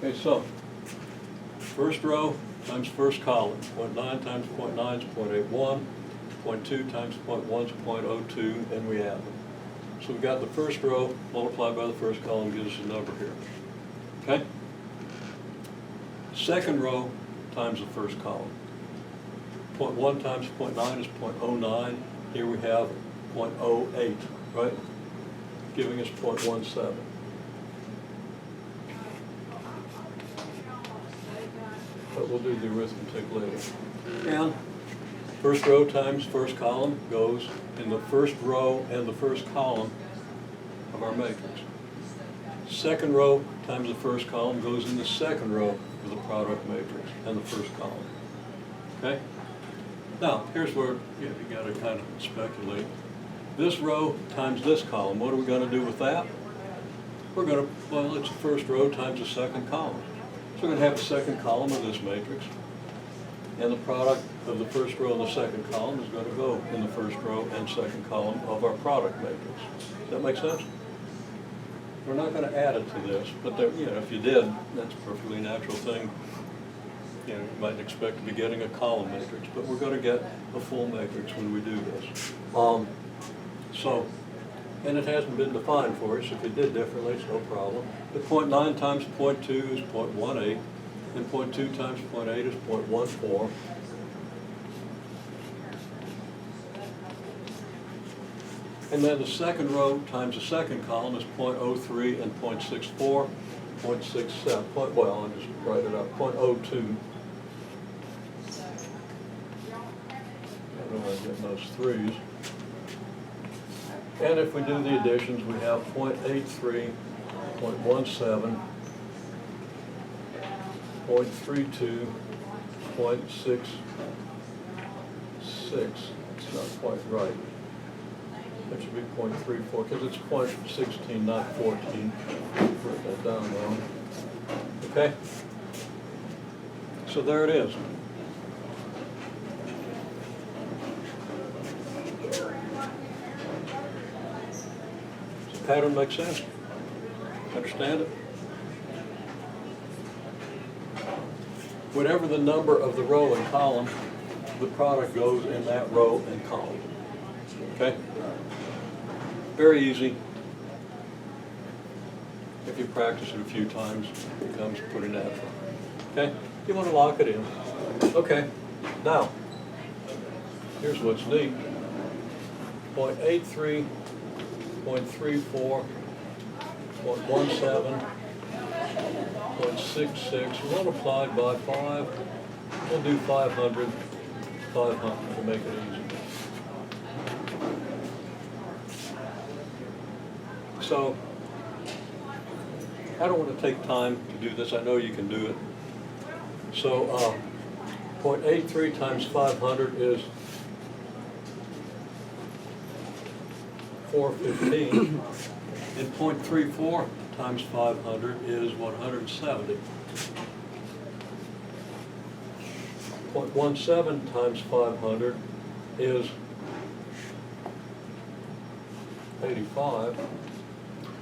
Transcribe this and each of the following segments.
Okay, so first row times first column, 0.9 times 0.9 is 0.81, 0.2 times 0.1 is 0.02, and we add them. So we've got the first row multiplied by the first column gives us a number here. Okay? Second row times the first column. 0.1 times 0.9 is 0.09. Here we have 0.08, right? Giving us 0.17. But we'll do the arithmetic later. And first row times first column goes in the first row and the first column of our matrix. Second row times the first column goes in the second row of the product matrix and the first column. Okay? Now, here's where you got to kind of speculate. This row times this column, what are we going to do with that? We're going to, well, it's the first row times the second column. So we're going to have the second column of this matrix, and the product of the first row and the second column is going to go in the first row and second column of our product matrix. Does that make sense? We're not going to add it to this, but there, you know, if you did, that's a perfectly natural thing. You know, you might expect to be getting a column matrix, but we're going to get a full matrix when we do this. And it hasn't been defined for us. If it did differently, it's no problem. But 0.9 times 0.2 is 0.18, and 0.2 times 0.8 is 0.14. And then the second row times the second column is 0.03 and 0.64, 0.67, well, I'll just write it up, 0.02. I don't know where I'm getting those threes. And if we do the additions, we have 0.83, 0.17, 0.32, 0.66. It's not quite right. That should be 0.34 because it's 0.16, not 14. Write that down wrong. Okay? So there it is. Does the pattern make sense? Understand it? Whatever the number of the row and column, the product goes in that row and column. Okay? Very easy. If you practice it a few times, it becomes pretty natural. Okay? You want to lock it in. Okay. Now, here's what's neat. 0.83, 0.34, 0.17, 0.66, multiplied by 5. We'll do 500, 500 to make it easy. So, I don't want to take time to do this. I know you can do it. So, 0.83 times 500 is 415, and 0.34 times 500 is 170. 0.17 times 500 is 85.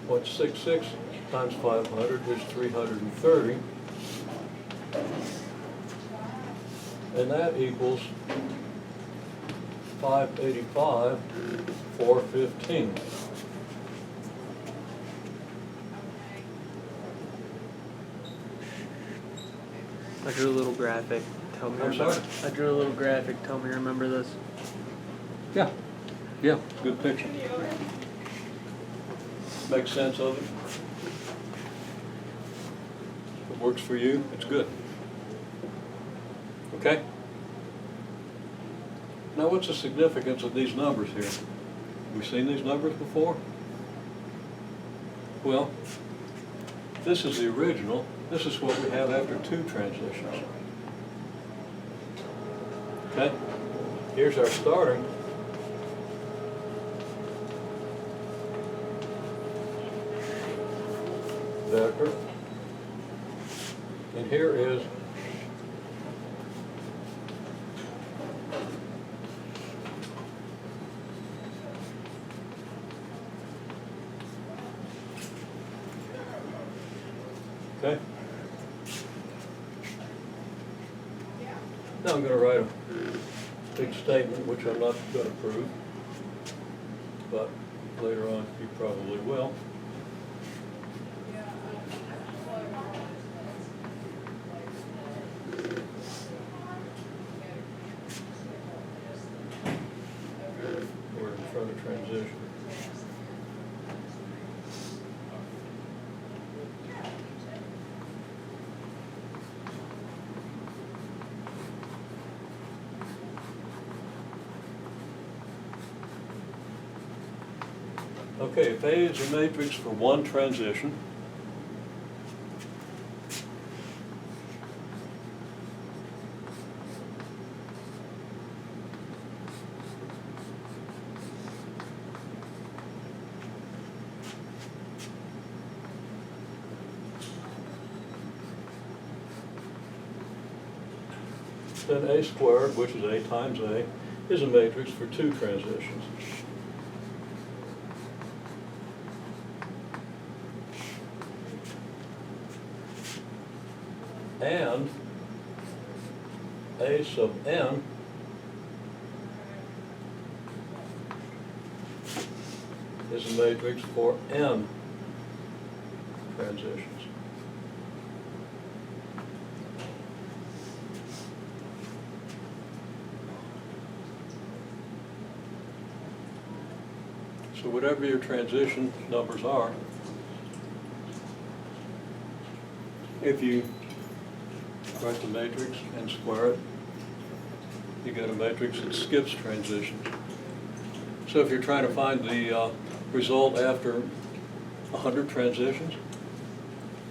0.66 times 500 is 330. And that equals 585, 415. I drew a little graphic. Tell me. I'm sorry? I drew a little graphic. Tell me, remember this? Yeah. Yeah, good picture. Make sense of it. If it works for you, it's good. Okay? Now what's the significance of these numbers here? Have we seen these numbers before? Well, this is the original. This is what we have after 2 transitions. Okay? Here's our starting. Vector. And here is okay. Now I'm going to write a big statement, which I'm not going to prove, but later on you probably will. We're in front of transition. Okay, if A is a matrix for one transition, then A squared, which is A times A, is a matrix for two transitions. And A sub n is a matrix for n transitions. So whatever your transition numbers are, if you write the matrix and square it, you get a matrix that skips transitions. So if you're trying to find the result after 100 transitions,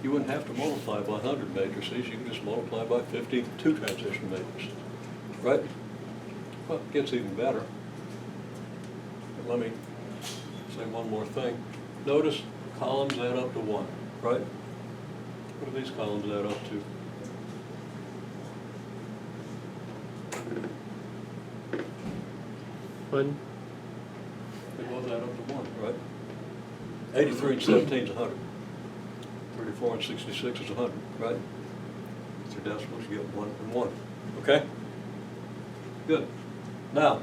you wouldn't have to multiply by 100 matrices. You can just multiply by 50 two-transition matrices, right? Well, it gets even better. But let me say one more thing. Notice columns add up to 1, right? What do these columns add up to? One. They both add up to 1, right? 83 and 17 is 100. 34 and 66 is 100, right? With your decimals, you get 1 and 1. Okay? Good. Now,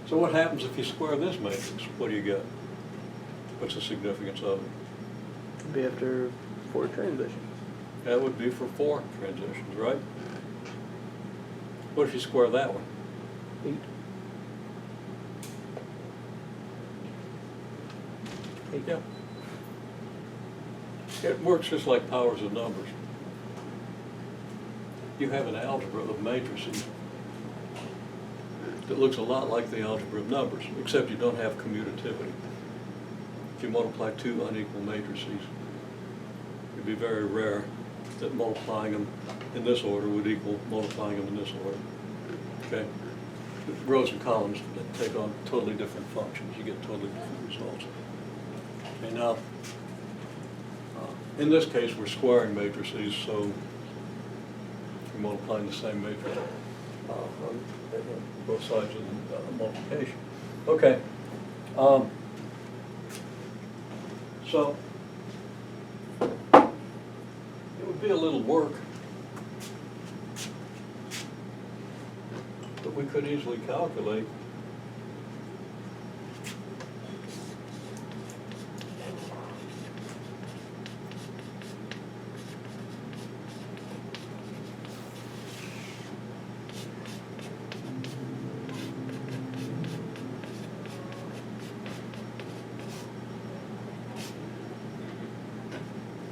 so what happens if you square this matrix? What do you get? What's the significance of it? It'd be after 4 transitions. That would be for 4 transitions, right? What if you square that one? 8. 8. Yeah. It works just like powers of numbers. You have an algebra of matrices that looks a lot like the algebra of numbers, except you don't have commutativity. If you multiply 2 unequal matrices, it'd be very rare that multiplying them in this order would equal multiplying them in this order. Okay? Rows and columns that take on totally different functions. You get totally different results. Okay, now, in this case, we're squaring matrices, so we're multiplying the same matrix on both sides of the multiplication. Okay. So it would be a little work, but we could easily calculate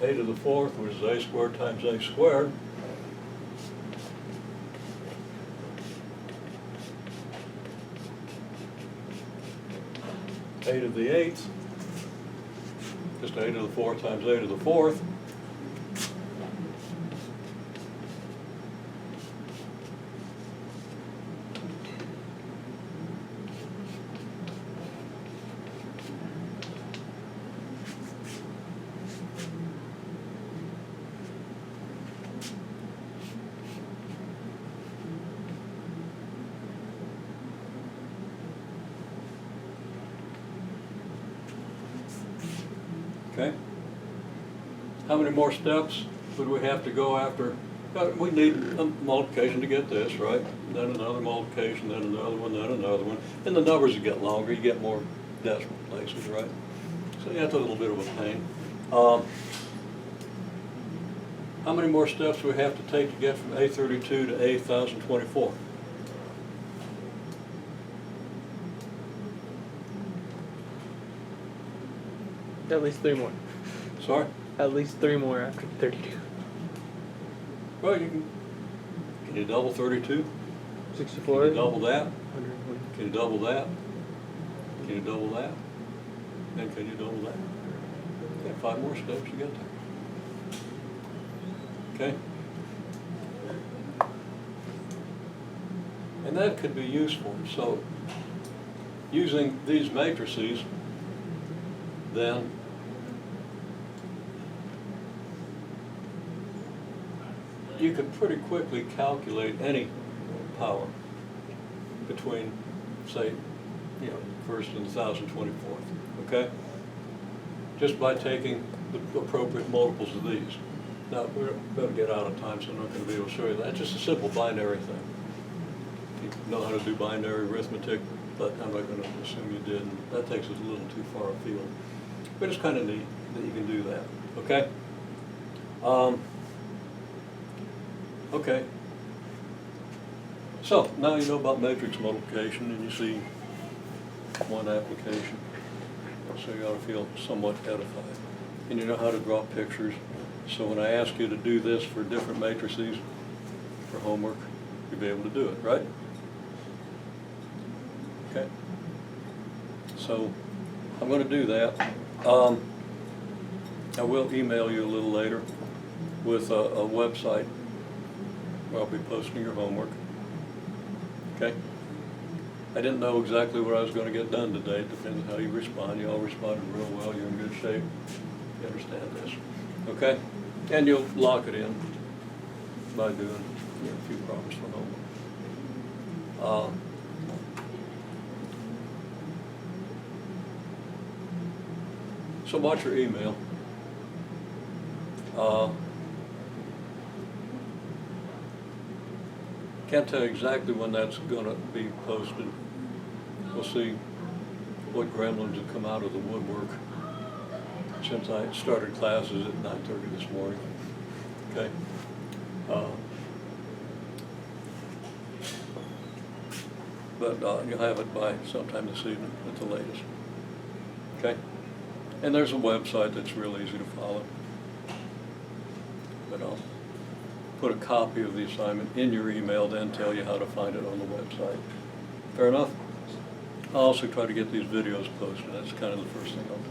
a to the 4th, which is a squared times a squared. A to the 8th, just a to the 4th times a to the 4th. Okay? How many more steps would we have to go after We need a multiplication to get this, right? Then another multiplication, then another one, then another one. And the numbers will get longer, you get more decimal places, right? So yeah, it's a little bit of a pain. How many more steps do we have to take to get from A32 to A1024? At least 3 more. Sorry? At least 3 more after 32. Well, can you double 32? 64. Can you double that? 101. Can you double that? Can you double that? And can you double that? Yeah, 5 more steps, you get there. Okay? And that could be useful. So, using these matrices, then you could pretty quickly calculate any power between, say, first and 1024th, okay? Just by taking the appropriate multiples of these. Now, we're going to get out of time, so I'm not going to be able to show you that. It's just a simple binary thing. You know how to do binary arithmetic, but I'm not going to assume you did. And that takes us a little too far afield. But it's kind of neat that you can do that, okay? Okay. So, now you know about matrix multiplication, and you see one application. So you ought to feel somewhat edified. And you know how to draw pictures. So when I ask you to do this for different matrices for homework, you'll be able to do it, right? Okay. So I'm going to do that. I will email you a little later with a website where I'll be posting your homework. Okay? I didn't know exactly what I was going to get done today. It depends how you respond. You all responded real well. You're in good shape. You understand this. Okay? And you'll lock it in by doing a few problems for homework. So watch your email. Can't tell you exactly when that's going to be posted. We'll see what gremlins have come out of the woodwork since I started classes at 9:30 this morning. Okay. But you'll have it by sometime this evening at the latest. Okay. And there's a website that's real easy to follow. But I'll put a copy of the assignment in your email, then tell you how to find it on the website. Fair enough? I'll also try to get these videos posted. That's kind of the first thing I'll do.